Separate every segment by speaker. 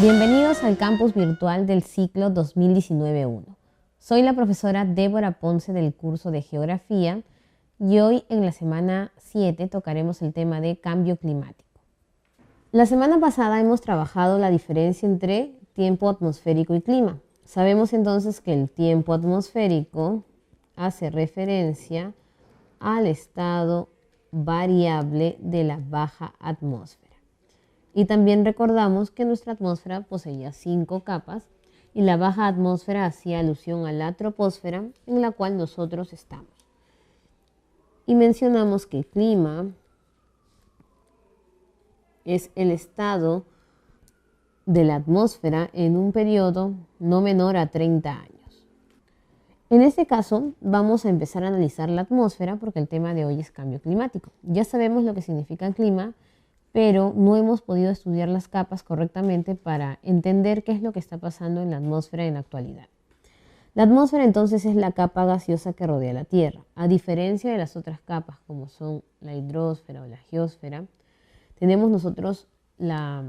Speaker 1: Bienvenidos al campus virtual del ciclo 2019-1. Soy la profesora Débora Ponce del curso de Geografía y hoy en la semana 7 tocaremos el tema de cambio climático. La semana pasada hemos trabajado la diferencia entre tiempo atmosférico y clima. Sabemos entonces que el tiempo atmosférico hace referencia al estado variable de la baja atmósfera. Y también recordamos que nuestra atmósfera poseía 5 capas y la baja atmósfera hacía alusión a la troposfera en la cual nosotros estamos. Y mencionamos que el clima es el estado de la atmósfera en un periodo no menor a 30 años. En este caso vamos a empezar a analizar la atmósfera porque el tema de hoy es cambio climático. Ya sabemos lo que significa el clima, pero no hemos podido estudiar las capas correctamente para entender qué es lo que está pasando en la atmósfera en la actualidad. La atmósfera entonces es la capa gaseosa que rodea la Tierra. A diferencia de las otras capas como son la hidrosfera o la geósfera, tenemos nosotros la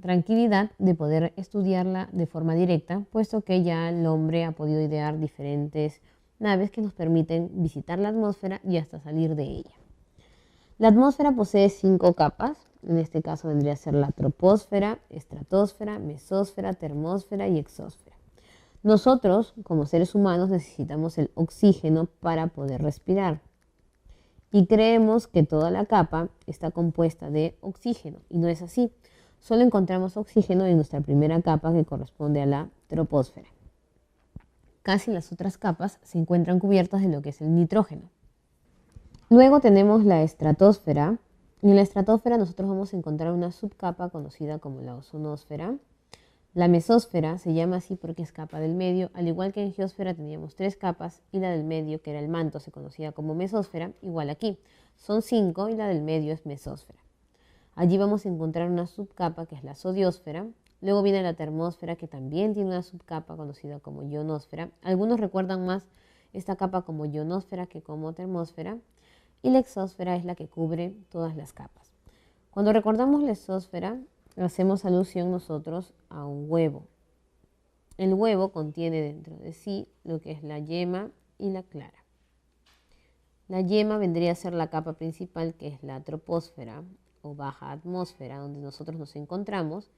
Speaker 1: tranquilidad de poder estudiarla de forma directa, puesto que ya el hombre ha podido idear diferentes naves que nos permiten visitar la atmósfera y hasta salir de ella. La atmósfera posee 5 capas, en este caso vendría a ser la troposfera, estratosfera, mesósfera, termósfera y exósfera. Nosotros, como seres humanos, necesitamos el oxígeno para poder respirar. Y creemos que toda la capa está compuesta de oxígeno, y no es así. Solo encontramos oxígeno en nuestra primera capa que corresponde a la troposfera. Casi las otras capas se encuentran cubiertas de lo que es el nitrógeno. Luego tenemos la estratosfera, y en la estratosfera nosotros vamos a encontrar una subcapa conocida como la ozonosfera. La mesósfera se llama así porque es capa del medio, al igual que en geósfera teníamos 3 capas y la del medio, que era el manto, se conocía como mesósfera, igual aquí. Son 5 y la del medio es mesósfera. Allí vamos a encontrar una subcapa que es la zodiosfera. Luego viene la termósfera, que también tiene una subcapa conocida como ionosfera. Algunos recuerdan más esta capa como ionosfera que como termósfera. Y la exósfera es la que cubre todas las capas. Cuando recordamos la exósfera, hacemos alusión nosotros a un huevo. El huevo contiene dentro de sí lo que es la yema y la clara. La yema vendría a ser la capa principal, que es la troposfera o baja atmósfera, donde nosotros nos encontramos,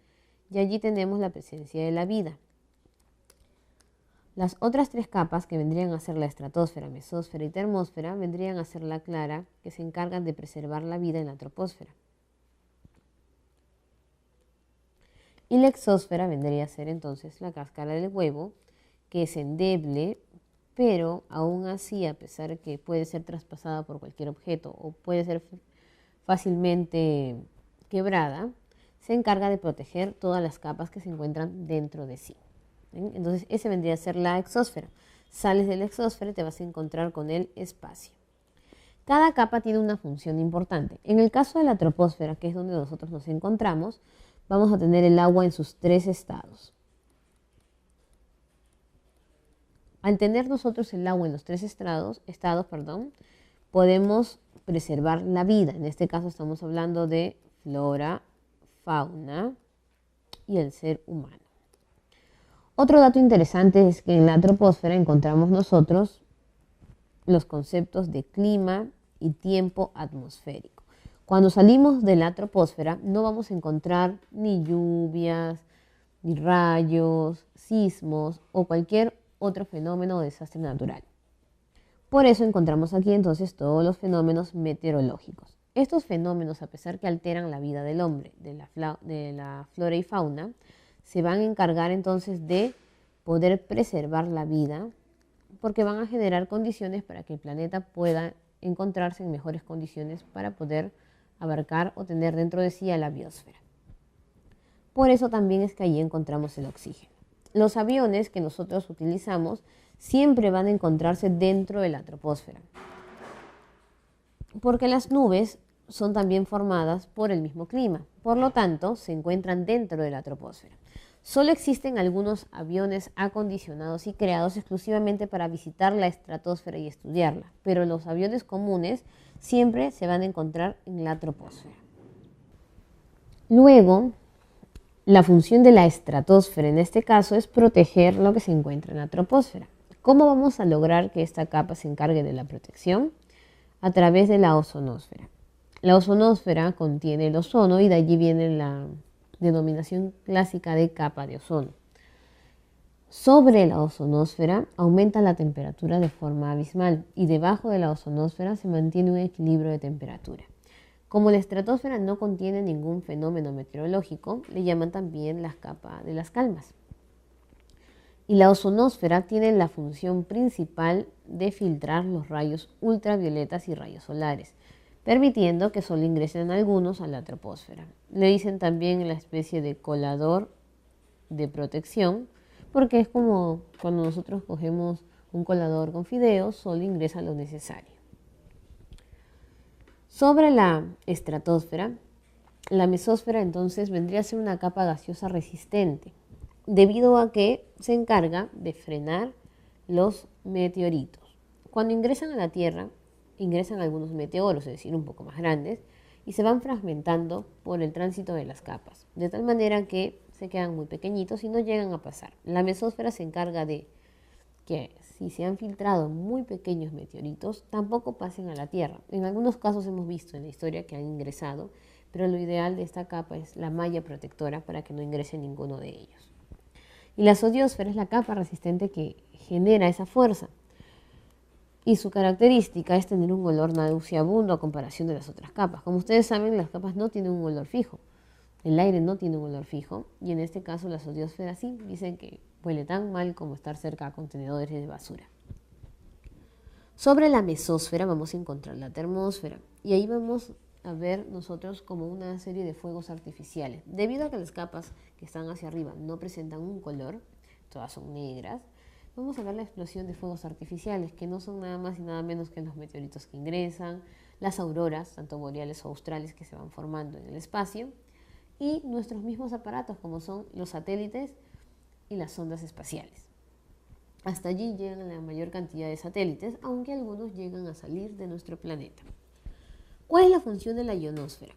Speaker 1: y allí tenemos la presencia de la vida. Las otras 3 capas, que vendrían a ser la estratosfera, mesósfera y termósfera, vendrían a ser la clara, que se encargan de preservar la vida en la troposfera. Y la exósfera vendría a ser entonces la cáscara del huevo, que es endeble, pero aún así, a pesar de que puede ser traspasada por cualquier objeto o puede ser fácilmente quebrada, se encarga de proteger todas las capas que se encuentran dentro de sí. Entonces ese vendría a ser la exósfera. Sales de la exósfera y te vas a encontrar con el espacio. Cada capa tiene una función importante. En el caso de la troposfera, que es donde nosotros nos encontramos, vamos a tener el agua en sus 3 estados. Al tener nosotros el agua en los 3 estados, podemos preservar la vida. En este caso estamos hablando de flora, fauna y el ser humano. Otro dato interesante es que en la troposfera encontramos nosotros los conceptos de clima y tiempo atmosférico. Cuando salimos de la troposfera no vamos a encontrar ni lluvias, ni rayos, sismos o cualquier otro fenómeno o desastre natural. Por eso encontramos aquí entonces todos los fenómenos meteorológicos. Estos fenómenos, a pesar que alteran la vida del hombre, de la flora y fauna, se van a encargar entonces de poder preservar la vida porque van a generar condiciones para que el planeta pueda encontrarse en mejores condiciones para poder abarcar o tener dentro de sí a la biosfera. Por eso también es que allí encontramos el oxígeno. Los aviones que nosotros utilizamos siempre van a encontrarse dentro de la troposfera, porque las nubes son también formadas por el mismo clima, por lo tanto se encuentran dentro de la troposfera. Solo existen algunos aviones acondicionados y creados exclusivamente para visitar la estratosfera y estudiarla, pero los aviones comunes siempre se van a encontrar en la troposfera. Luego, La función de la estratosfera en este caso es proteger lo que se encuentra en la troposfera. ¿Cómo vamos a lograr que esta capa se encargue de la protección? A través de la ozonosfera. La ozonosfera contiene el ozono y de allí viene la denominación clásica de capa de ozono. Sobre la ozonosfera aumenta la temperatura de forma abismal y debajo de la ozonosfera se mantiene un equilibrio de temperatura. Como la estratosfera no contiene ningún fenómeno meteorológico, le llaman también la capa de las calmas. Y la ozonosfera tiene la función principal de filtrar los rayos ultravioletas y rayos solares, permitiendo que solo ingresen algunos a la troposfera. Le dicen también la especie de colador de protección, porque es como cuando nosotros cogemos un colador con fideos, solo ingresa lo necesario. Sobre la estratosfera, la mesósfera entonces vendría a ser una capa gaseosa resistente, debido a que se encarga de frenar los meteoritos. Cuando ingresan a la Tierra, ingresan algunos meteoros, es decir, un poco más grandes, y se van fragmentando por el tránsito de las capas, de tal manera que se quedan muy pequeñitos y no llegan a pasar. La mesósfera se encarga de que si se han filtrado muy pequeños meteoritos, tampoco pasen a la Tierra. En algunos casos hemos visto en la historia que han ingresado, pero lo ideal de esta capa es la malla protectora para que no ingrese ninguno de ellos. Y la zodiosfera es la capa resistente que genera esa fuerza. Y su característica es tener un olor nauseabundo a comparación de las otras capas. Como ustedes saben, las capas no tienen un olor fijo. El aire no tiene un olor fijo y en este caso la zodiosfera sí, dicen que huele tan mal como estar cerca a contenedores de basura. Sobre la mesósfera vamos a encontrar la termósfera y ahí vamos a ver nosotros como una serie de fuegos artificiales. Debido a que las capas que están hacia arriba no presentan un color, todas son negras, vamos a ver la explosión de fuegos artificiales que no son nada más y nada menos que los meteoritos que ingresan, las auroras, tanto boreales o australes, que se van formando en el espacio, y nuestros mismos aparatos como son los satélites y las sondas espaciales. Hasta allí llegan la mayor cantidad de satélites, aunque algunos llegan a salir de nuestro planeta. ¿Cuál es la función de la ionosfera?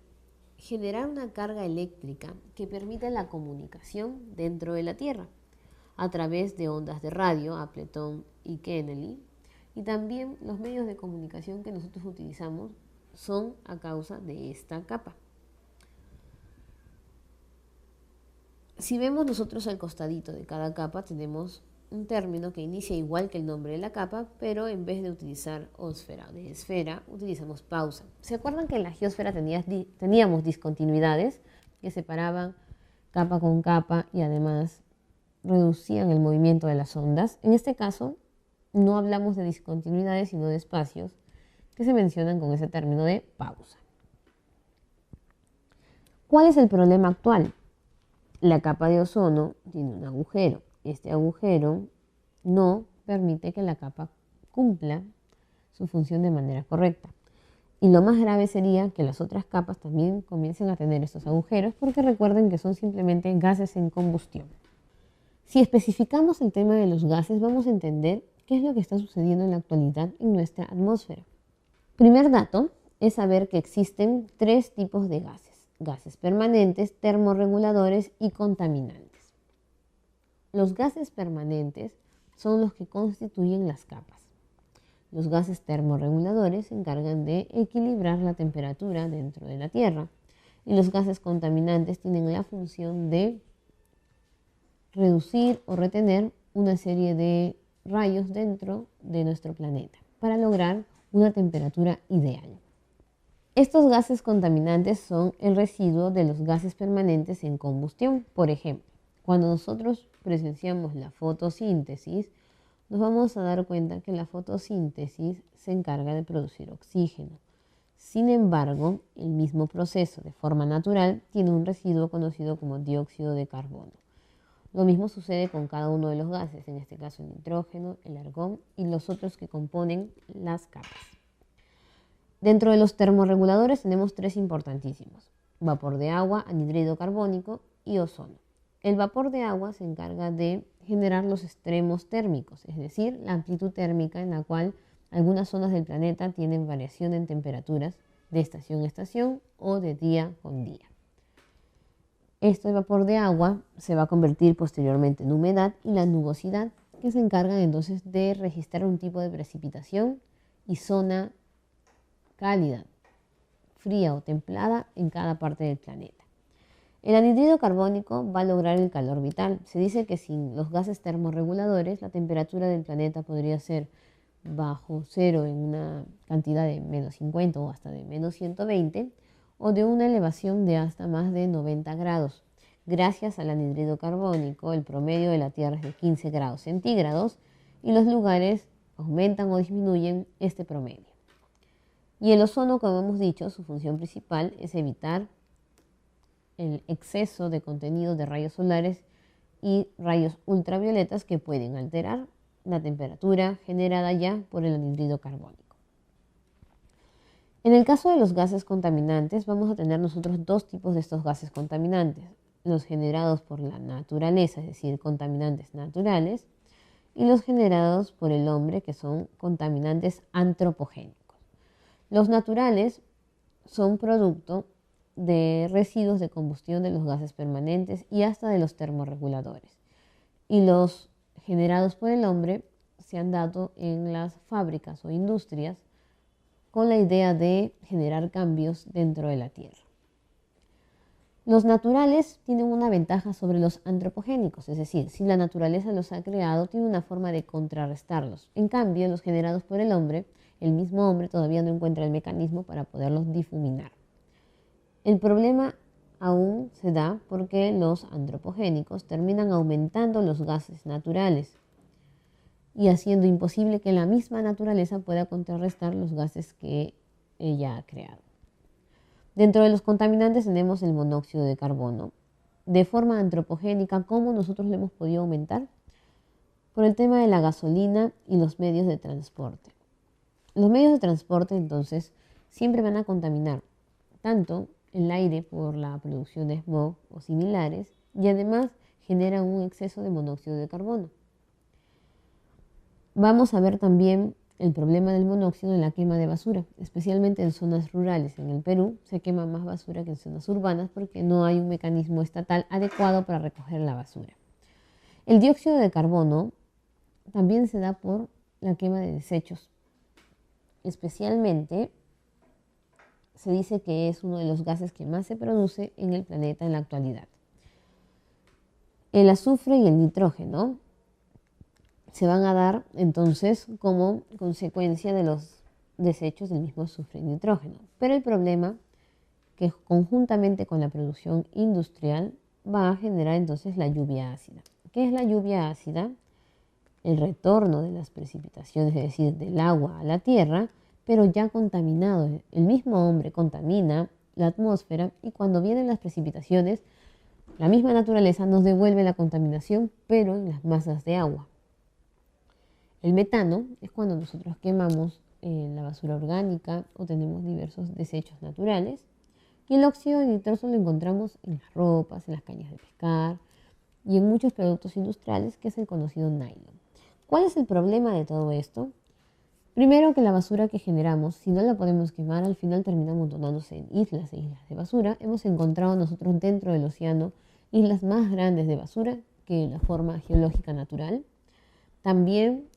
Speaker 1: Generar una carga eléctrica que permita la comunicación dentro de la Tierra a través de ondas de radio, Appleton y Kennedy, y también los medios de comunicación que nosotros utilizamos son a causa de esta capa. Si vemos nosotros al costadito de cada capa, tenemos un término que inicia igual que el nombre de la capa, pero en vez de utilizar ósfera o de esfera, utilizamos pausa. ¿Se acuerdan que en la geósfera teníamos discontinuidades que separaban capa con capa y además reducían el movimiento de las ondas? En este caso, no hablamos de discontinuidades, sino de espacios que se mencionan con ese término de pausa. ¿Cuál es el problema actual? La capa de ozono tiene un agujero. Este agujero no permite que la capa cumpla su función de manera correcta. Y lo más grave sería que las otras capas también comiencen a tener estos agujeros, porque recuerden que son simplemente gases en combustión. Si especificamos el tema de los gases, vamos a entender qué es lo que está sucediendo en la actualidad en nuestra atmósfera. Primer dato es saber que existen tres tipos de gases: gases permanentes, termorreguladores y contaminantes. Los gases permanentes son los que constituyen las capas. Los gases termorreguladores se encargan de equilibrar la temperatura dentro de la Tierra y los gases contaminantes tienen la función de reducir o retener una serie de rayos dentro de nuestro planeta para lograr una temperatura ideal. Estos gases contaminantes son el residuo de los gases permanentes en combustión. Por ejemplo, cuando nosotros presenciamos la fotosíntesis, nos vamos a dar cuenta que la fotosíntesis se encarga de producir oxígeno. Sin embargo, el mismo proceso de forma natural tiene un residuo conocido como dióxido de carbono. Lo mismo sucede con cada uno de los gases, en este caso el nitrógeno, el argón y los otros que componen las capas. Dentro de los termorreguladores tenemos tres importantísimos: vapor de agua, anhídrido carbónico y ozono. El vapor de agua se encarga de generar los extremos térmicos, es decir, la amplitud térmica en la cual algunas zonas del planeta tienen variación en temperaturas de estación a estación o de día con día. Este vapor de agua se va a convertir posteriormente en humedad y la nubosidad, que se encargan entonces de registrar un tipo de precipitación y zona cálida, fría o templada en cada parte del planeta. El anhídrido carbónico va a lograr el calor vital. Se dice que sin los gases termorreguladores la temperatura del planeta podría ser bajo cero en una cantidad de menos 50 o hasta de menos 120 o de una elevación de hasta más de 90 grados. Gracias al anhídrido carbónico, el promedio de la Tierra es de 15 grados centígrados y los lugares aumentan o disminuyen este promedio. Y el ozono, como hemos dicho, su función principal es evitar el exceso de contenido de rayos solares y rayos ultravioletas que pueden alterar la temperatura generada ya por el anhídrido carbónico. En el caso de los gases contaminantes, vamos a tener nosotros dos tipos de estos gases contaminantes: los generados por la naturaleza, es decir, contaminantes naturales, y los generados por el hombre, que son contaminantes antropogénicos. Los naturales son producto de residuos de combustión de los gases permanentes y hasta de los termorreguladores. Y los generados por el hombre se han dado en las fábricas o industrias con la idea de generar cambios dentro de la Tierra. Los naturales tienen una ventaja sobre los antropogénicos, es decir, si la naturaleza los ha creado, tiene una forma de contrarrestarlos. En cambio, los generados por el hombre, el mismo hombre todavía no encuentra el mecanismo para poderlos difuminar. El problema aún se da porque los antropogénicos terminan aumentando los gases naturales y haciendo imposible que la misma naturaleza pueda contrarrestar los gases que ella ha creado. Dentro de los contaminantes tenemos el monóxido de carbono. De forma antropogénica, ¿cómo nosotros lo hemos podido aumentar? Por el tema de la gasolina y los medios de transporte. Los medios de transporte, entonces, siempre van a contaminar tanto el aire por la producción de smog o similares, y además generan un exceso de monóxido de carbono. Vamos a ver también el problema del monóxido en la quema de basura, especialmente en zonas rurales. En el Perú se quema más basura que en zonas urbanas porque no hay un mecanismo estatal adecuado para recoger la basura. El dióxido de carbono también se da por la quema de desechos. Especialmente se dice que es uno de los gases que más se produce en el planeta en la actualidad. El azufre y el nitrógeno se van a dar entonces como consecuencia de los desechos del mismo azufre y nitrógeno. Pero el problema que conjuntamente con la producción industrial va a generar entonces la lluvia ácida. ¿Qué es la lluvia ácida? El retorno de las precipitaciones, es decir, del agua a la tierra, pero ya contaminado. El mismo hombre contamina la atmósfera y cuando vienen las precipitaciones, la misma naturaleza nos devuelve la contaminación, pero en las masas de agua. El metano es cuando nosotros quemamos la basura orgánica o tenemos diversos desechos naturales. Y el óxido de nitroso lo encontramos en las ropas, en las cañas de pescar y en muchos productos industriales, que es el conocido nylon. ¿Cuál es el problema de todo esto? Primero, que la basura que generamos, si no la podemos quemar, al final termina amontonándose en islas e islas de basura. Hemos encontrado nosotros dentro del océano islas más grandes de basura que la forma geológica natural. También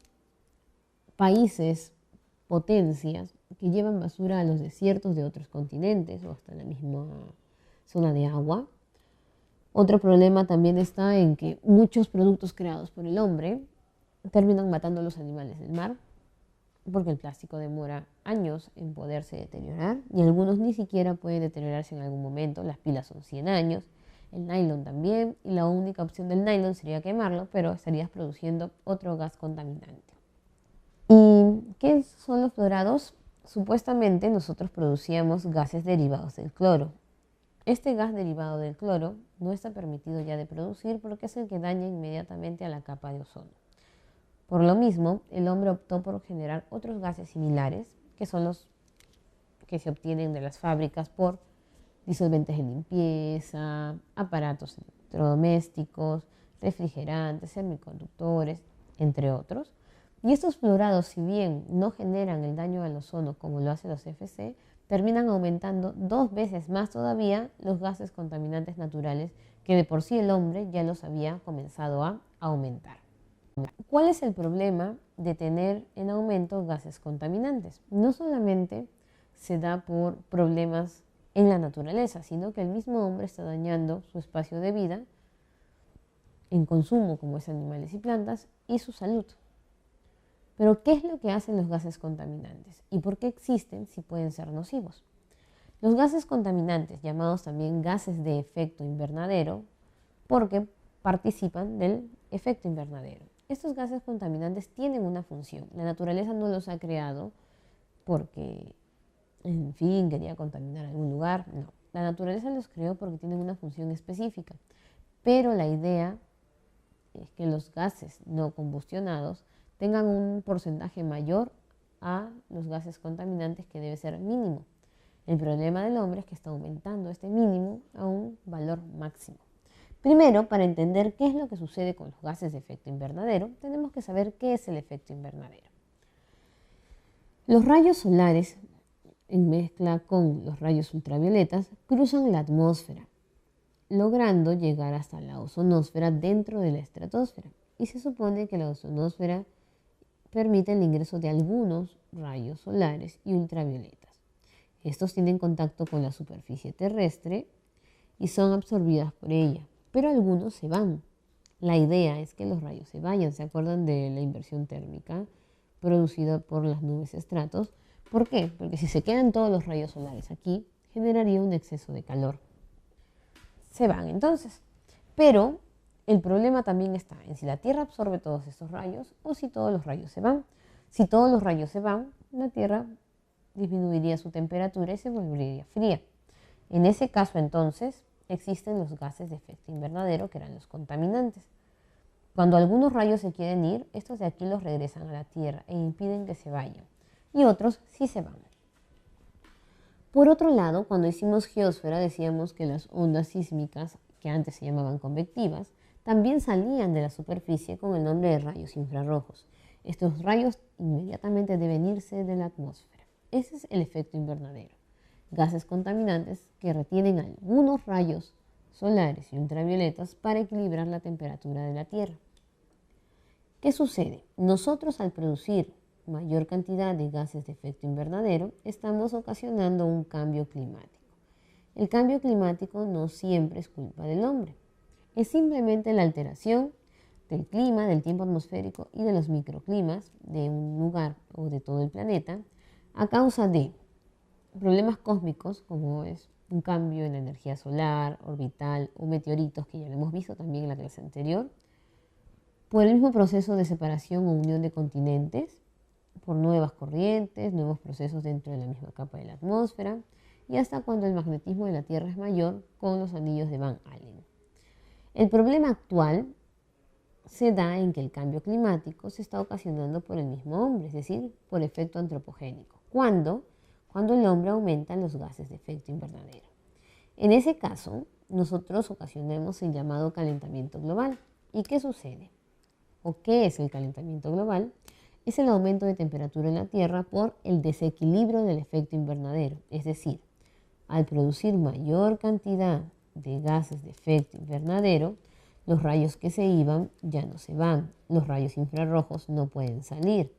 Speaker 1: países, potencias, que llevan basura a los desiertos de otros continentes o hasta la misma zona de agua. Otro problema también está en que muchos productos creados por el hombre terminan matando a los animales del mar, porque el plástico demora años en poderse deteriorar y algunos ni siquiera pueden deteriorarse en algún momento. Las pilas son 100 años, el nylon también, y la única opción del nylon sería quemarlo, pero estarías produciendo otro gas contaminante. ¿Y qué son los fluorados? Supuestamente nosotros producíamos gases derivados del cloro. Este gas derivado del cloro no está permitido ya de producir porque es el que daña inmediatamente a la capa de ozono. Por lo mismo, el hombre optó por generar otros gases similares, que son los que se obtienen de las fábricas por disolventes de limpieza, aparatos electrodomésticos, refrigerantes, semiconductores, entre otros. Y estos fluorados, si bien no generan el daño al ozono como lo hacen los CFC, terminan aumentando 2 veces más todavía los gases contaminantes naturales que de por sí el hombre ya los había comenzado a aumentar. ¿Cuál es el problema de tener en aumento gases contaminantes? No solamente se da por problemas en la naturaleza, sino que el mismo hombre está dañando su espacio de vida en consumo, como es animales y plantas, y su salud. Pero, ¿qué es lo que hacen los gases contaminantes? ¿Y por qué existen si pueden ser nocivos? Los gases contaminantes, llamados también gases de efecto invernadero, porque participan del efecto invernadero. Estos gases contaminantes tienen una función. La naturaleza no los ha creado porque, en fin, quería contaminar algún lugar. No, la naturaleza los creó porque tienen una función específica. Pero la idea es que los gases no combustionados tengan un porcentaje mayor a los gases contaminantes, que debe ser mínimo. El problema del hombre es que está aumentando este mínimo a un valor máximo. Primero, para entender qué es lo que sucede con los gases de efecto invernadero, tenemos que saber qué es el efecto invernadero. Los rayos solares, en mezcla con los rayos ultravioletas, cruzan la atmósfera, logrando llegar hasta la ozonosfera dentro de la estratosfera. Y se supone que la ozonosfera permite el ingreso de algunos rayos solares y ultravioletas. Estos tienen contacto con la superficie terrestre y son absorbidas por ella, pero algunos se van. La idea es que los rayos se vayan. ¿Se acuerdan de la inversión térmica producida por las nubes estratos? ¿Por qué? Porque si se quedan todos los rayos solares aquí, generaría un exceso de calor. Se van entonces. Pero el problema también está en si la Tierra absorbe todos estos rayos o si todos los rayos se van. Si todos los rayos se van, la Tierra disminuiría su temperatura y se volvería fría. En ese caso, entonces, existen los gases de efecto invernadero, que eran los contaminantes. Cuando algunos rayos se quieren ir, estos de aquí los regresan a la Tierra e impiden que se vayan. Y otros sí se van. Por otro lado, cuando hicimos geósfera, decíamos que las ondas sísmicas, que antes se llamaban convectivas, también salían de la superficie con el nombre de rayos infrarrojos. Estos rayos inmediatamente deben irse de la atmósfera. Ese es el efecto invernadero. Gases contaminantes que retienen algunos rayos solares y ultravioletas para equilibrar la temperatura de la Tierra. ¿Qué sucede? Nosotros, al producir mayor cantidad de gases de efecto invernadero, estamos ocasionando un cambio climático. El cambio climático no siempre es culpa del hombre. Es simplemente la alteración del clima, del tiempo atmosférico y de los microclimas de un lugar o de todo el planeta, a causa de problemas cósmicos, como es un cambio en la energía solar, orbital o meteoritos, que ya lo hemos visto también en la clase anterior, por el mismo proceso de separación o unión de continentes, por nuevas corrientes, nuevos procesos dentro de la misma capa de la atmósfera, y hasta cuando el magnetismo de la Tierra es mayor, con los anillos de Van Allen. El problema actual se da en que el cambio climático se está ocasionando por el mismo hombre, es decir, por efecto antropogénico. ¿Cuándo? Cuando el hombre aumenta los gases de efecto invernadero. En ese caso, nosotros ocasionamos el llamado calentamiento global. ¿Y qué sucede? ¿O qué es el calentamiento global? Es el aumento de temperatura en la Tierra por el desequilibrio del efecto invernadero. Es decir, al producir mayor cantidad de gases de efecto invernadero, los rayos que se iban ya no se van, los rayos infrarrojos no pueden salir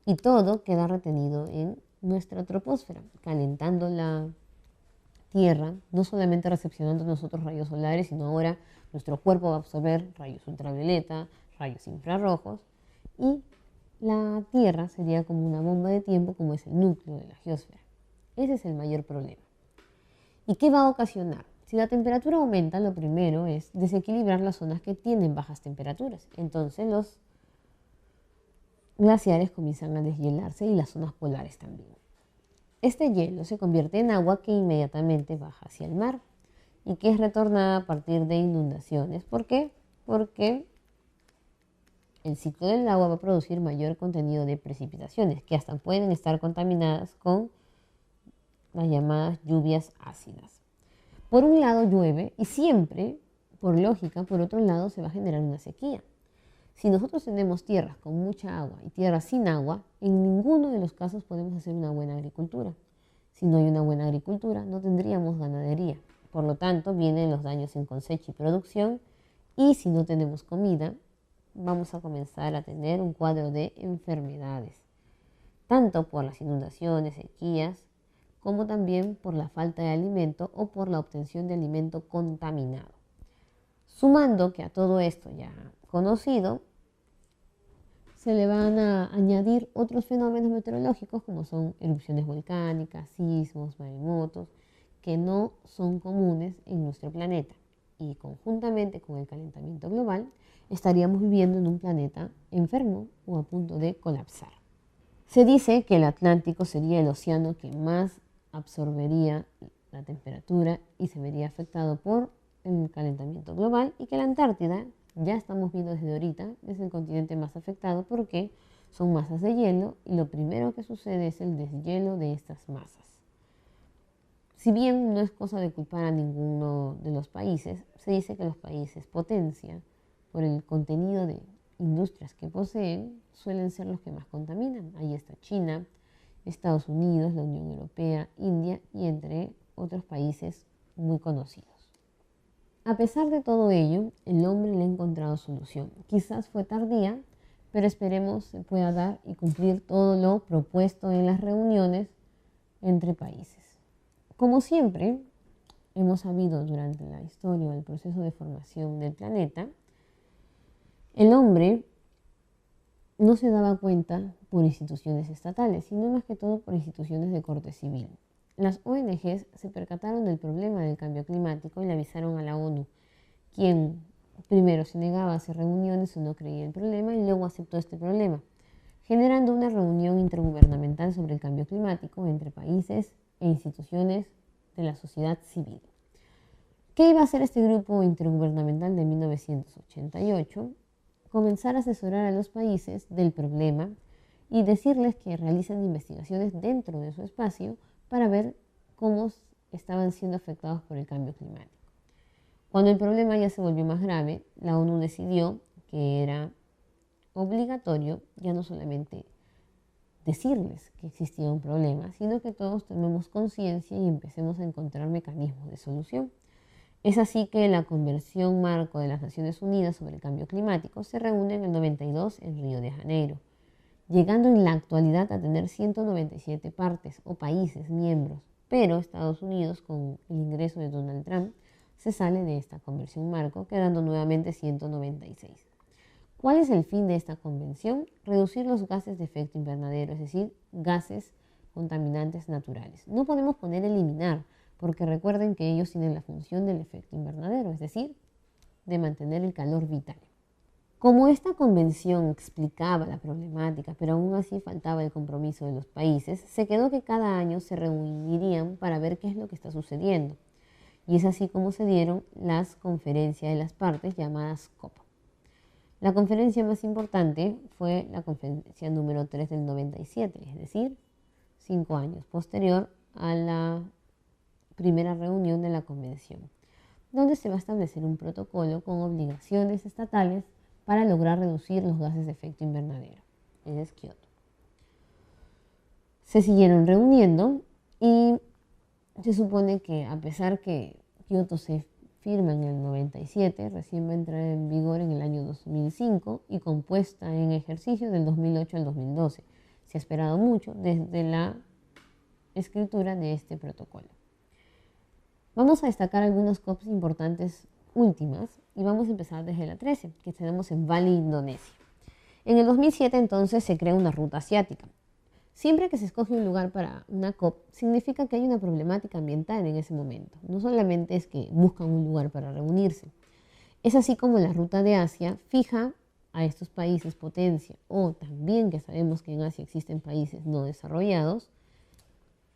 Speaker 1: y todo queda retenido en nuestra troposfera, calentando la Tierra, no solamente recepcionando nosotros rayos solares, sino ahora nuestro cuerpo va a absorber rayos ultravioleta, rayos infrarrojos, y la Tierra sería como una bomba de tiempo, como es el núcleo de la geósfera. Ese es el mayor problema. ¿Y qué va a ocasionar? Si la temperatura aumenta, lo primero es desequilibrar las zonas que tienen bajas temperaturas. Entonces los glaciares comienzan a deshielarse y las zonas polares también. Este hielo se convierte en agua que inmediatamente baja hacia el mar y que es retornada a partir de inundaciones. ¿Por qué? Porque el ciclo del agua va a producir mayor contenido de precipitaciones que hasta pueden estar contaminadas con las llamadas lluvias ácidas. Por un lado llueve y siempre, por lógica, por otro lado se va a generar una sequía. Si nosotros tenemos tierras con mucha agua y tierras sin agua, en ninguno de los casos podemos hacer una buena agricultura. Si no hay una buena agricultura, no tendríamos ganadería. Por lo tanto, vienen los daños en cosecha y producción, y si no tenemos comida, vamos a comenzar a tener un cuadro de enfermedades, tanto por las inundaciones, sequías, como también por la falta de alimento o por la obtención de alimento contaminado. Sumando que a todo esto ya conocido, se le van a añadir otros fenómenos meteorológicos como son erupciones volcánicas, sismos, maremotos, que no son comunes en nuestro planeta. Y conjuntamente con el calentamiento global, estaríamos viviendo en un planeta enfermo o a punto de colapsar. Se dice que el Atlántico sería el océano que más absorbería la temperatura y se vería afectado por el calentamiento global, y que la Antártida, ya estamos viendo desde ahorita, es el continente más afectado porque son masas de hielo y lo primero que sucede es el deshielo de estas masas. Si bien no es cosa de culpar a ninguno de los países, se dice que los países potencia, por el contenido de industrias que poseen, suelen ser los que más contaminan. Ahí está China, Estados Unidos, la Unión Europea, India y entre otros países muy conocidos. A pesar de todo ello, el hombre le ha encontrado solución. Quizás fue tardía, pero esperemos se pueda dar y cumplir todo lo propuesto en las reuniones entre países. Como siempre, hemos sabido durante la historia del proceso de formación del planeta, el hombre no se daba cuenta por instituciones estatales, sino más que todo por instituciones de corte civil. Las ONGs se percataron del problema del cambio climático y le avisaron a la ONU, quien primero se negaba a hacer reuniones o no creía el problema y luego aceptó este problema, generando una reunión intergubernamental sobre el cambio climático entre países e instituciones de la sociedad civil. ¿Qué iba a hacer este grupo intergubernamental de 1988? Comenzar a asesorar a los países del problema y decirles que realicen investigaciones dentro de su espacio para ver cómo estaban siendo afectados por el cambio climático. Cuando el problema ya se volvió más grave, la ONU decidió que era obligatorio ya no solamente decirles que existía un problema, sino que todos tomemos conciencia y empecemos a encontrar mecanismos de solución. Es así que la Convención Marco de las Naciones Unidas sobre el Cambio Climático se reúne en el 92 en Río de Janeiro, llegando en la actualidad a tener 197 partes o países miembros, pero Estados Unidos, con el ingreso de Donald Trump, se sale de esta Convención Marco, quedando nuevamente 196. ¿Cuál es el fin de esta convención? Reducir los gases de efecto invernadero, es decir, gases contaminantes naturales. No podemos poner eliminar, porque recuerden que ellos tienen la función del efecto invernadero, es decir, de mantener el calor vital. Como esta convención explicaba la problemática, pero aún así faltaba el compromiso de los países, se quedó que cada año se reunirían para ver qué es lo que está sucediendo. Y es así como se dieron las conferencias de las partes llamadas COP. La conferencia más importante fue la conferencia número 3 del 97, es decir, 5 años posterior a la primera reunión de la convención, donde se va a establecer un protocolo con obligaciones estatales para lograr reducir los gases de efecto invernadero. Es Kioto. Se siguieron reuniendo y se supone que a pesar que Kioto se firma en el 97, recién va a entrar en vigor en el año 2005 y compuesta en ejercicio del 2008 al 2012. Se ha esperado mucho desde la escritura de este protocolo. Vamos a destacar algunas COPs importantes últimas y vamos a empezar desde la 13, que tenemos en Bali, Indonesia. En el 2007 entonces se crea una ruta asiática. Siempre que se escoge un lugar para una COP, significa que hay una problemática ambiental en ese momento. No solamente es que buscan un lugar para reunirse. Es así como la ruta de Asia fija a estos países potencia, o también que sabemos que en Asia existen países no desarrollados,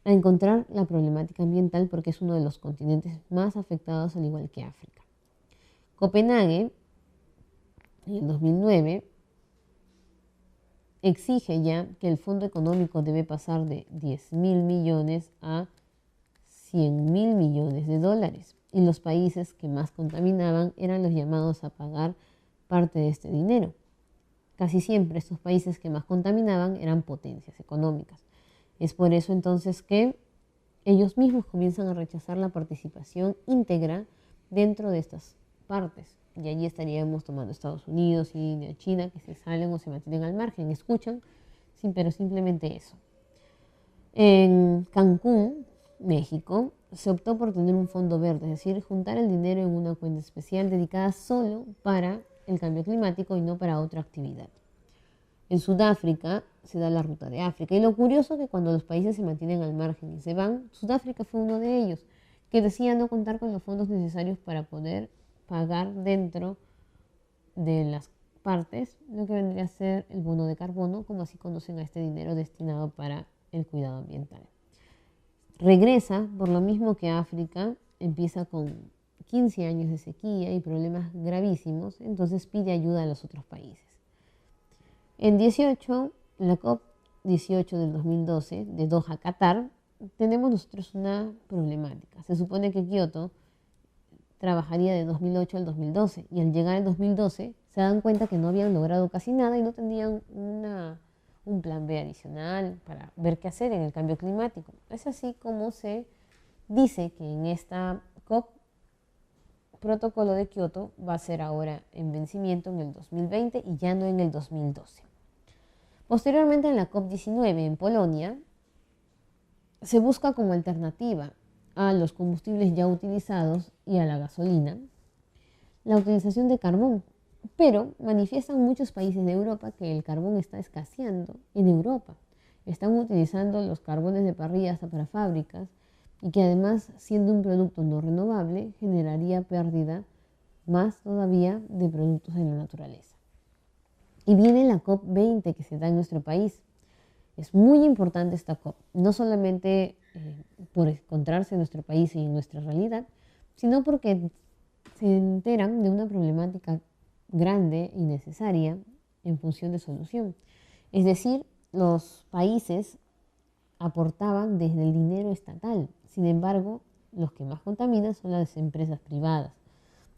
Speaker 1: a encontrar la problemática ambiental porque es uno de los continentes más afectados al igual que África. Copenhague, en el 2009, exige ya que el fondo económico debe pasar de 10.000 millones a 100.000 millones de dólares y los países que más contaminaban eran los llamados a pagar parte de este dinero. Casi siempre estos países que más contaminaban eran potencias económicas. Es por eso entonces que ellos mismos comienzan a rechazar la participación íntegra dentro de estas partes. Y allí estaríamos tomando Estados Unidos, India, China, que se salen o se mantienen al margen, escuchan, sí, pero simplemente eso. En Cancún, México, se optó por tener un fondo verde, es decir, juntar el dinero en una cuenta especial dedicada solo para el cambio climático y no para otra actividad. En Sudáfrica se da la ruta de África. Y lo curioso es que cuando los países se mantienen al margen y se van, Sudáfrica fue uno de ellos, que decía no contar con los fondos necesarios para poder pagar dentro de las partes lo que vendría a ser el bono de carbono, como así conocen a este dinero destinado para el cuidado ambiental. Regresa, por lo mismo que África empieza con 15 años de sequía y problemas gravísimos, entonces pide ayuda a los otros países. En 18, la COP18 del 2012 de Doha, Qatar, tenemos nosotros una problemática. Se supone que Kioto trabajaría de 2008 al 2012 y al llegar al 2012 se dan cuenta que no habían logrado casi nada y no tenían un plan B adicional para ver qué hacer en el cambio climático. Es así como se dice que en esta COP protocolo de Kioto va a ser ahora en vencimiento en el 2020 y ya no en el 2012. Posteriormente en la COP19 en Polonia se busca como alternativa a los combustibles ya utilizados y a la gasolina la utilización de carbón, pero manifiestan muchos países de Europa que el carbón está escaseando en Europa. Están utilizando los carbones de parrilla hasta para fábricas y que además, siendo un producto no renovable, generaría pérdida más todavía de productos de la naturaleza. Y viene la COP20 que se da en nuestro país. Es muy importante esta COP, no solamente por encontrarse en nuestro país y en nuestra realidad, sino porque se enteran de una problemática grande y necesaria en función de solución. Es decir, los países aportaban desde el dinero estatal, sin embargo, los que más contaminan son las empresas privadas.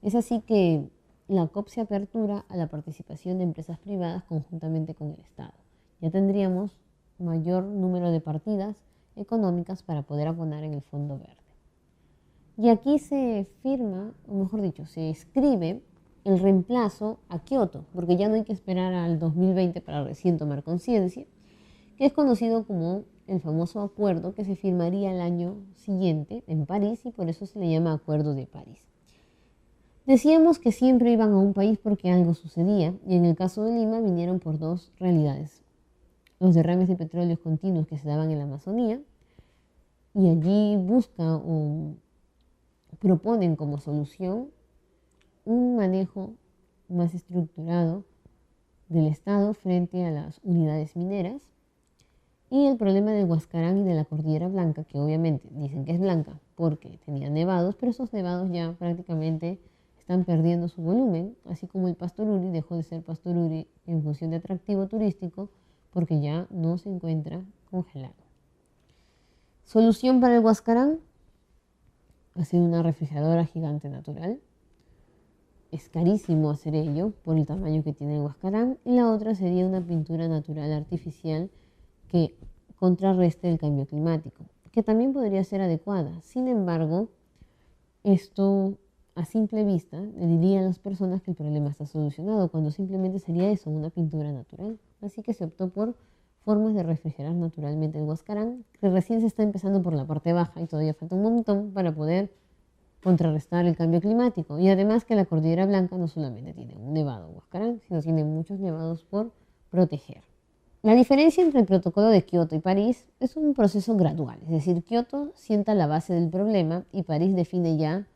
Speaker 1: Es así que la COP se apertura a la participación de empresas privadas conjuntamente con el Estado. Ya tendríamos mayor número de partidas económicas para poder abonar en el Fondo Verde. Y aquí se firma, o mejor dicho, se escribe el reemplazo a Kioto, porque ya no hay que esperar al 2020 para recién tomar conciencia, que es conocido como el famoso acuerdo que se firmaría el año siguiente en París y por eso se le llama Acuerdo de París. Decíamos que siempre iban a un país porque algo sucedía y en el caso de Lima vinieron por dos realidades. Los derrames de petróleo continuos que se daban en la Amazonía y allí busca o proponen como solución un manejo más estructurado del Estado frente a las unidades mineras y el problema del Huascarán y de la Cordillera Blanca, que obviamente dicen que es blanca porque tenía nevados, pero esos nevados ya prácticamente están perdiendo su volumen, así como el Pastoruri dejó de ser Pastoruri en función de atractivo turístico porque ya no se encuentra congelado. Solución para el Huascarán: hacer una refrigeradora gigante natural. Es carísimo hacer ello por el tamaño que tiene el Huascarán. Y la otra sería una pintura natural artificial que contrarreste el cambio climático, que también podría ser adecuada. Sin embargo, esto a simple vista le diría a las personas que el problema está solucionado, cuando simplemente sería eso, una pintura natural. Así que se optó por formas de refrigerar naturalmente el Huascarán, que recién se está empezando por la parte baja y todavía falta un montón para poder contrarrestar el cambio climático. Y además que la Cordillera Blanca no solamente tiene un nevado Huascarán, sino tiene muchos nevados por proteger. La diferencia entre el protocolo de Kioto y París es un proceso gradual, es decir, Kioto sienta la base del problema y París define ya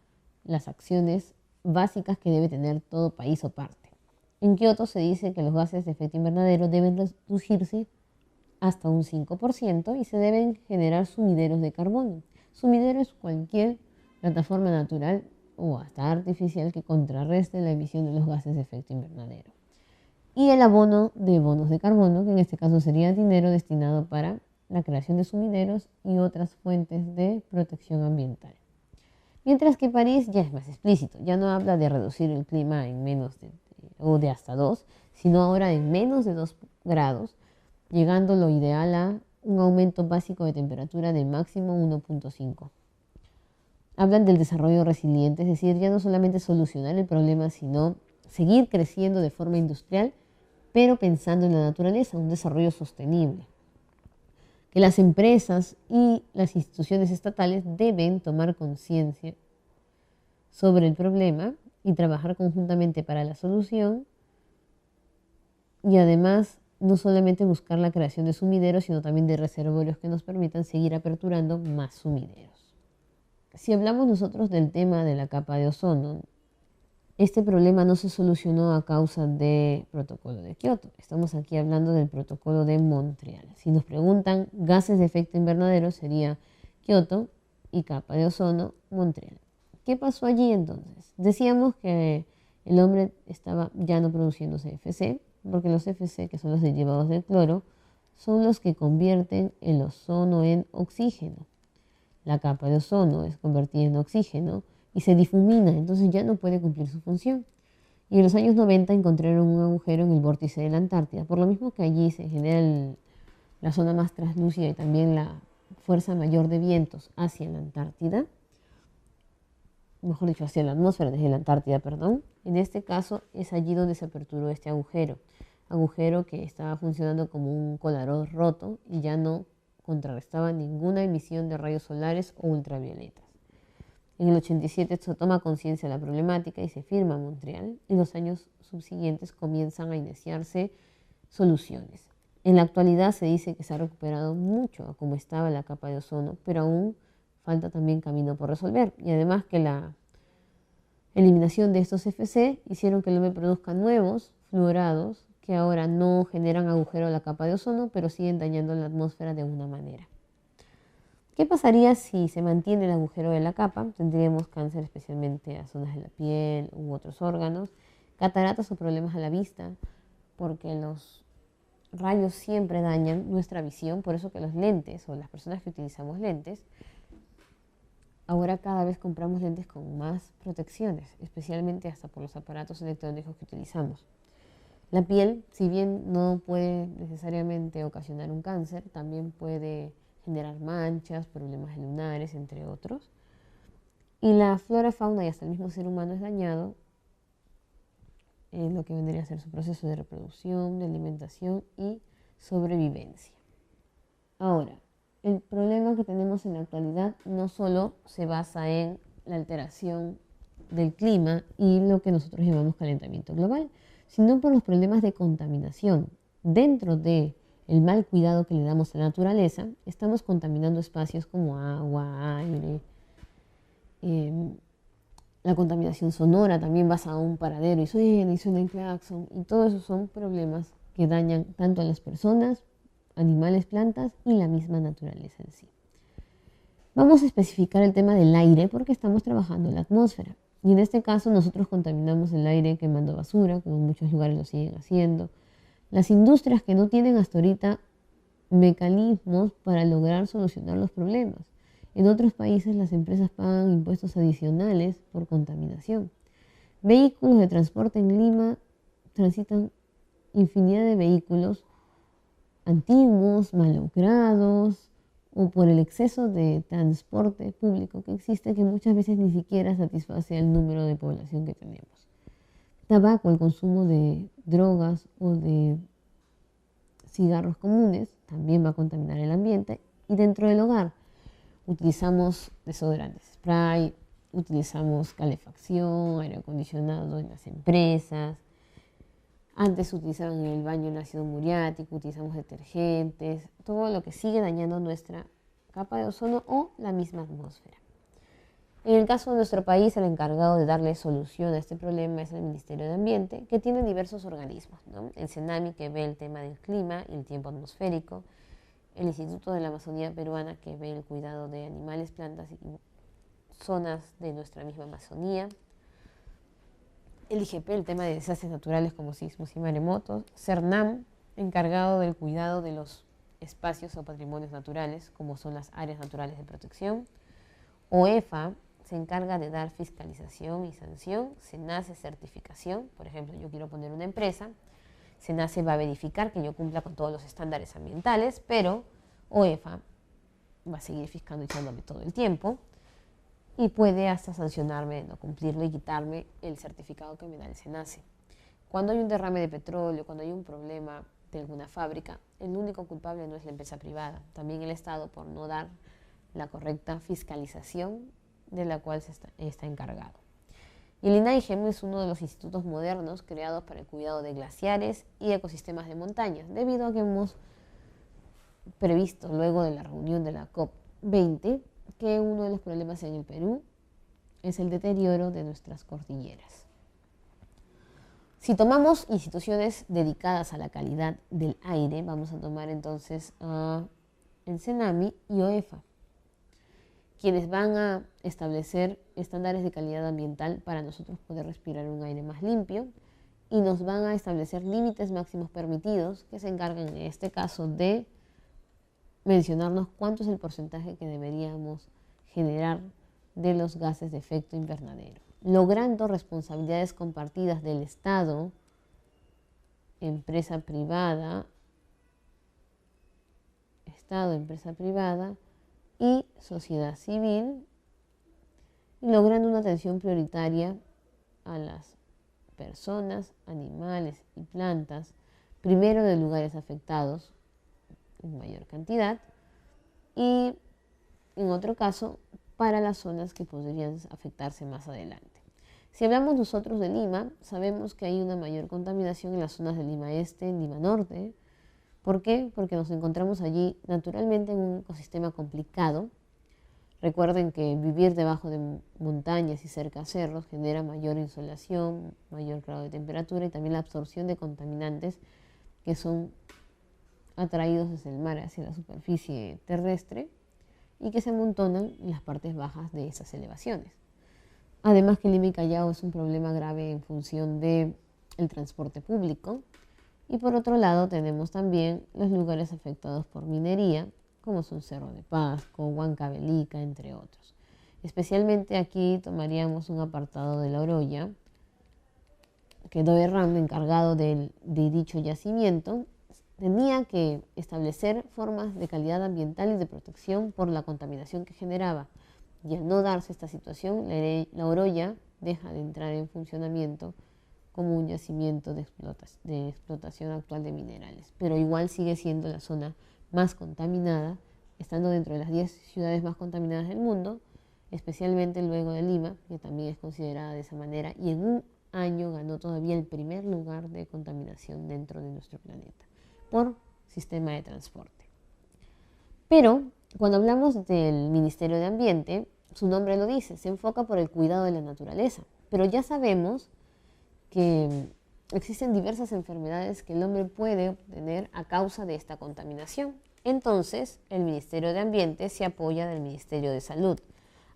Speaker 1: las acciones básicas que debe tener todo país o parte. En Kioto se dice que los gases de efecto invernadero deben reducirse hasta un 5% y se deben generar sumideros de carbono. Sumidero es cualquier plataforma natural o hasta artificial que contrarreste la emisión de los gases de efecto invernadero. Y el abono de bonos de carbono, que en este caso sería dinero destinado para la creación de sumideros y otras fuentes de protección ambiental. Mientras que París ya es más explícito, ya no habla de reducir el clima en menos o de hasta 2, sino ahora en menos de 2 grados, llegando lo ideal a un aumento básico de temperatura de máximo 1.5. Hablan del desarrollo resiliente, es decir, ya no solamente solucionar el problema, sino seguir creciendo de forma industrial, pero pensando en la naturaleza, un desarrollo sostenible. Que las empresas y las instituciones estatales deben tomar conciencia sobre el problema y trabajar conjuntamente para la solución, y además no solamente buscar la creación de sumideros, sino también de reservorios que nos permitan seguir aperturando más sumideros. Si hablamos nosotros del tema de la capa de ozono, este problema no se solucionó a causa del protocolo de Kioto. Estamos aquí hablando del protocolo de Montreal. Si nos preguntan gases de efecto invernadero, sería Kioto y capa de ozono, Montreal. ¿Qué pasó allí entonces? Decíamos que el hombre estaba ya no produciendo CFC, porque los CFC, que son los derivados del cloro, son los que convierten el ozono en oxígeno. La capa de ozono es convertida en oxígeno y se difumina, entonces ya no puede cumplir su función. Y en los años 90 encontraron un agujero en el vórtice de la Antártida, por lo mismo que allí se genera la zona más translúcida y también la fuerza mayor de vientos hacia la Antártida, mejor dicho, hacia la atmósfera desde la Antártida, perdón. En este caso es allí donde se aperturó este agujero que estaba funcionando como un colador roto y ya no contrarrestaba ninguna emisión de rayos solares o ultravioletas. En el 87 se toma conciencia de la problemática y se firma Montreal, y los años subsiguientes comienzan a iniciarse soluciones. En la actualidad se dice que se ha recuperado mucho a como estaba la capa de ozono, pero aún falta también camino por resolver. Y además que la eliminación de estos FC hicieron que el hombre produzca nuevos fluorados que ahora no generan agujero a la capa de ozono, pero siguen dañando la atmósfera de una manera. ¿Qué pasaría si se mantiene el agujero de la capa? Tendríamos cáncer, especialmente a zonas de la piel u otros órganos, cataratas o problemas a la vista, porque los rayos siempre dañan nuestra visión, por eso que los lentes o las personas que utilizamos lentes, ahora cada vez compramos lentes con más protecciones, especialmente hasta por los aparatos electrónicos que utilizamos. La piel, si bien no puede necesariamente ocasionar un cáncer, también puede generar manchas, problemas lunares, entre otros. Y la flora, fauna y hasta el mismo ser humano es dañado en lo que vendría a ser su proceso de reproducción, de alimentación y sobrevivencia. Ahora, el problema que tenemos en la actualidad no solo se basa en la alteración del clima y lo que nosotros llamamos calentamiento global, sino por los problemas de contaminación. Dentro de el mal cuidado que le damos a la naturaleza, estamos contaminando espacios como agua, aire, la contaminación sonora, también vas a un paradero y suena el claxon, y todo eso son problemas que dañan tanto a las personas, animales, plantas y la misma naturaleza en sí. Vamos a especificar el tema del aire porque estamos trabajando en la atmósfera. Y en este caso nosotros contaminamos el aire quemando basura, como en muchos lugares lo siguen haciendo. Las industrias que no tienen hasta ahorita mecanismos para lograr solucionar los problemas. En otros países las empresas pagan impuestos adicionales por contaminación. Vehículos de transporte en Lima transitan infinidad de vehículos antiguos, malogrado o por el exceso de transporte público que existe, que muchas veces ni siquiera satisface el número de población que tenemos. Tabaco, el consumo de drogas o de cigarros comunes también va a contaminar el ambiente. Y dentro del hogar utilizamos desodorantes spray, utilizamos calefacción, aire acondicionado en las empresas. Antes utilizaban en el baño el ácido muriático, utilizamos detergentes, todo lo que sigue dañando nuestra capa de ozono o la misma atmósfera. En el caso de nuestro país, el encargado de darle solución a este problema es el Ministerio de Ambiente, que tiene diversos organismos, ¿no? El CENAMI, que ve el tema del clima y el tiempo atmosférico, el Instituto de la Amazonía Peruana, que ve el cuidado de animales, plantas y zonas de nuestra misma Amazonía, el IGP, el tema de desastres naturales como sismos y maremotos, CERNAM, encargado del cuidado de los espacios o patrimonios naturales, como son las áreas naturales de protección, OEFA se encarga de dar fiscalización y sanción, SENACE certificación, por ejemplo, yo quiero poner una empresa, SENACE va a verificar que yo cumpla con todos los estándares ambientales, pero OEFA va a seguir fiscalizándome todo el tiempo y puede hasta sancionarme de no cumplirlo y quitarme el certificado que me da el SENACE. Cuando hay un derrame de petróleo, cuando hay un problema de alguna fábrica, el único culpable no es la empresa privada, también el Estado por no dar la correcta fiscalización de la cual está encargado. Y el INAIGEM es uno de los institutos modernos creados para el cuidado de glaciares y ecosistemas de montaña, debido a que hemos previsto luego de la reunión de la COP20 que uno de los problemas en el Perú es el deterioro de nuestras cordilleras. Si tomamos instituciones dedicadas a la calidad del aire, vamos a tomar entonces el CENAMI y OEFA, quienes van a establecer estándares de calidad ambiental para nosotros poder respirar un aire más limpio y nos van a establecer límites máximos permitidos que se encargan en este caso de mencionarnos cuánto es el porcentaje que deberíamos generar de los gases de efecto invernadero, logrando responsabilidades compartidas del Estado, empresa privada y sociedad civil, y logrando una atención prioritaria a las personas, animales y plantas, primero de lugares afectados en mayor cantidad y en otro caso para las zonas que podrían afectarse más adelante. Si hablamos nosotros de Lima, sabemos que hay una mayor contaminación en las zonas de Lima Este, Lima Norte. ¿Por qué? Porque nos encontramos allí naturalmente en un ecosistema complicado. Recuerden que vivir debajo de montañas y cerca a cerros genera mayor insolación, mayor grado de temperatura y también la absorción de contaminantes que son atraídos desde el mar hacia la superficie terrestre y que se amontonan en las partes bajas de esas elevaciones. Además que Lima y Callao es un problema grave en función del transporte público. Y por otro lado tenemos también los lugares afectados por minería, como son Cerro de Pasco, Huancavelica, entre otros. Especialmente aquí tomaríamos un apartado de La Oroya, que DOERRAM, encargado de dicho yacimiento, tenía que establecer formas de calidad ambiental y de protección por la contaminación que generaba. Y al no darse esta situación, La Oroya deja de entrar en funcionamiento como un yacimiento de explotación actual de minerales. Pero igual sigue siendo la zona más contaminada, estando dentro de las 10 ciudades más contaminadas del mundo, especialmente luego de Lima, que también es considerada de esa manera, y en un año ganó todavía el primer lugar de contaminación dentro de nuestro planeta, por sistema de transporte. Pero cuando hablamos del Ministerio de Ambiente, su nombre lo dice, se enfoca por el cuidado de la naturaleza, pero ya sabemos que existen diversas enfermedades que el hombre puede obtener a causa de esta contaminación. Entonces, el Ministerio de Ambiente se apoya del Ministerio de Salud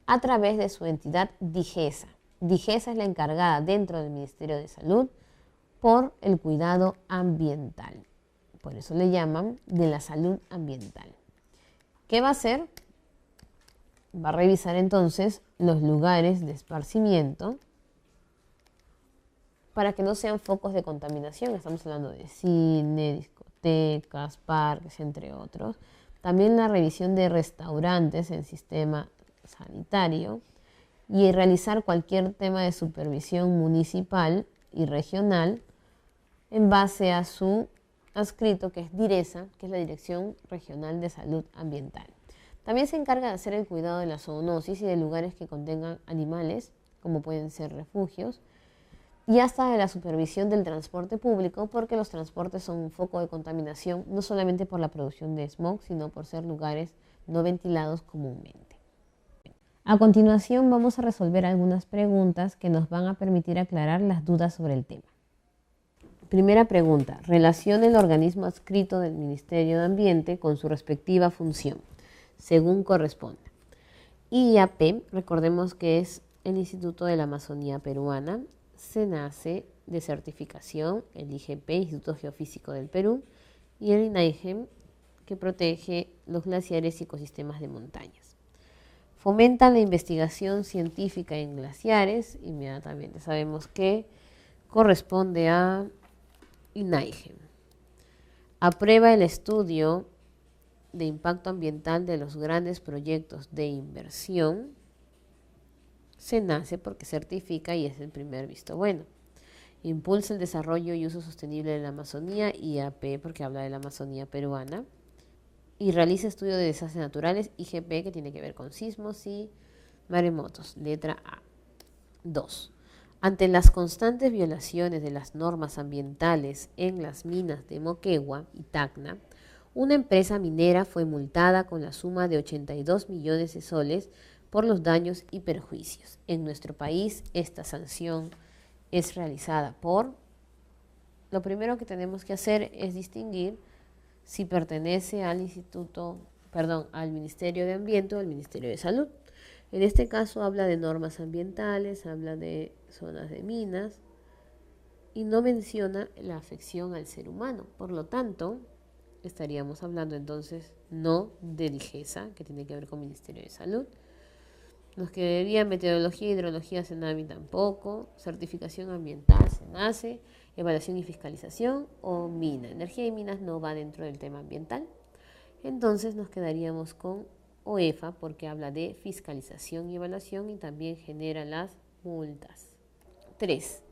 Speaker 1: a través de su entidad DIGESA. DIGESA es la encargada dentro del Ministerio de Salud por el cuidado ambiental. Por eso le llaman de la salud ambiental. ¿Qué va a hacer? Va a revisar entonces los lugares de esparcimiento para que no sean focos de contaminación. Estamos hablando de cine, discotecas, parques, entre otros. También la revisión de restaurantes en sistema sanitario y realizar cualquier tema de supervisión municipal y regional en base a su adscrito, que es DIRESA, que es la Dirección Regional de Salud Ambiental. También se encarga de hacer el cuidado de la zoonosis y de lugares que contengan animales, como pueden ser refugios, y hasta de la supervisión del transporte público, porque los transportes son un foco de contaminación, no solamente por la producción de smog, sino por ser lugares no ventilados comúnmente. A continuación vamos a resolver algunas preguntas que nos van a permitir aclarar las dudas sobre el tema. Primera pregunta, relaciona el organismo adscrito del Ministerio de Ambiente con su respectiva función, según corresponda. IAP, recordemos que es el Instituto de la Amazonía Peruana, SENACE de certificación, el IGP, Instituto Geofísico del Perú, y el INAIGEM, que protege los glaciares y ecosistemas de montañas. Fomenta la investigación científica en glaciares, inmediatamente sabemos que corresponde a INAIGEM. Aprueba el estudio de impacto ambiental de los grandes proyectos de inversión, SENACE porque certifica y es el primer visto bueno. Impulsa el desarrollo y uso sostenible de la Amazonía, IAP porque habla de la Amazonía peruana. Y realiza estudio de desastres naturales, IGP, que tiene que ver con sismos y maremotos, letra A. 2. Ante las constantes violaciones de las normas ambientales en las minas de Moquegua y Tacna, una empresa minera fue multada con la suma de 82 millones de soles por los daños y perjuicios. En nuestro país, esta sanción es realizada por... Lo primero que tenemos que hacer es distinguir si pertenece al al Ministerio de Ambiente o al Ministerio de Salud. En este caso habla de normas ambientales, habla de zonas de minas y no menciona la afección al ser humano. Por lo tanto, estaríamos hablando entonces no de DIGESA, que tiene que ver con Ministerio de Salud. Nos quedaría meteorología e hidrología, SENAMI tampoco, certificación ambiental, SENACE, evaluación y fiscalización o mina. Energía y minas no va dentro del tema ambiental. Entonces nos quedaríamos con OEFA porque habla de fiscalización y evaluación y también genera las multas. 3.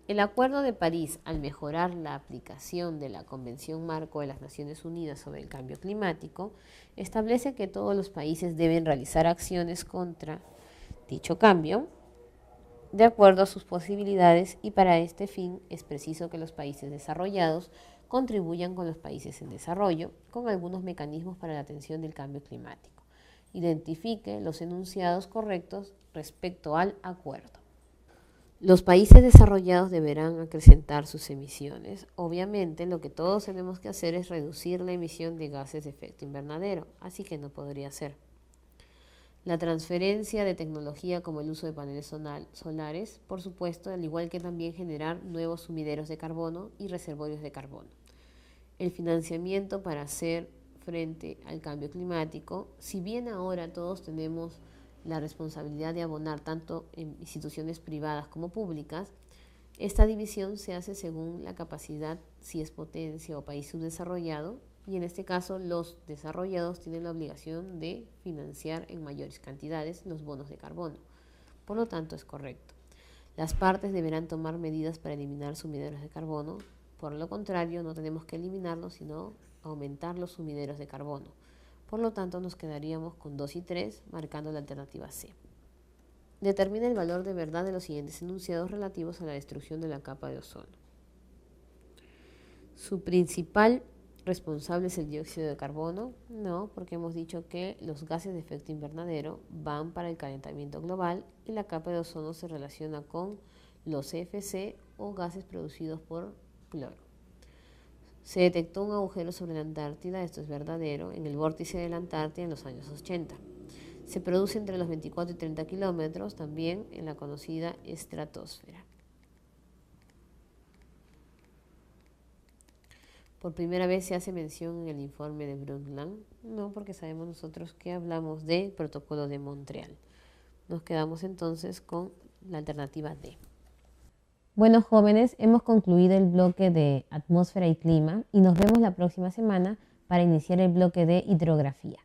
Speaker 1: El Acuerdo de París, al mejorar la aplicación de la Convención Marco de las Naciones Unidas sobre el Cambio Climático, establece que todos los países deben realizar acciones contra dicho cambio de acuerdo a sus posibilidades y para este fin es preciso que los países desarrollados contribuyan con los países en desarrollo con algunos mecanismos para la atención del cambio climático. Identifique los enunciados correctos respecto al acuerdo. Los países desarrollados deberán acrecentar sus emisiones. Obviamente, lo que todos tenemos que hacer es reducir la emisión de gases de efecto invernadero, así que no podría ser. La transferencia de tecnología como el uso de paneles solares, por supuesto, al igual que también generar nuevos sumideros de carbono y reservorios de carbono. El financiamiento para hacer frente al cambio climático, si bien ahora todos tenemos la responsabilidad de abonar tanto en instituciones privadas como públicas, esta división se hace según la capacidad, si es potencia o país subdesarrollado, y en este caso los desarrollados tienen la obligación de financiar en mayores cantidades los bonos de carbono. Por lo tanto, es correcto. Las partes deberán tomar medidas para eliminar sumideros de carbono. Por lo contrario, no tenemos que eliminarlos, sino aumentar los sumideros de carbono. Por lo tanto, nos quedaríamos con 2 y 3, marcando la alternativa C. Determina el valor de verdad de los siguientes enunciados relativos a la destrucción de la capa de ozono. Su principal responsable es el dióxido de carbono. No, porque hemos dicho que los gases de efecto invernadero van para el calentamiento global y la capa de ozono se relaciona con los CFC o gases producidos por cloro. Se detectó un agujero sobre la Antártida, esto es verdadero, en el vórtice de la Antártida en los años 80. Se produce entre los 24 y 30 kilómetros, también en la conocida estratosfera. Por primera vez se hace mención en el informe de Brundtland, no, porque sabemos nosotros que hablamos del protocolo de Montreal. Nos quedamos entonces con la alternativa D. Bueno, jóvenes, hemos concluido el bloque de atmósfera y clima y nos vemos la próxima semana para iniciar el bloque de hidrografía.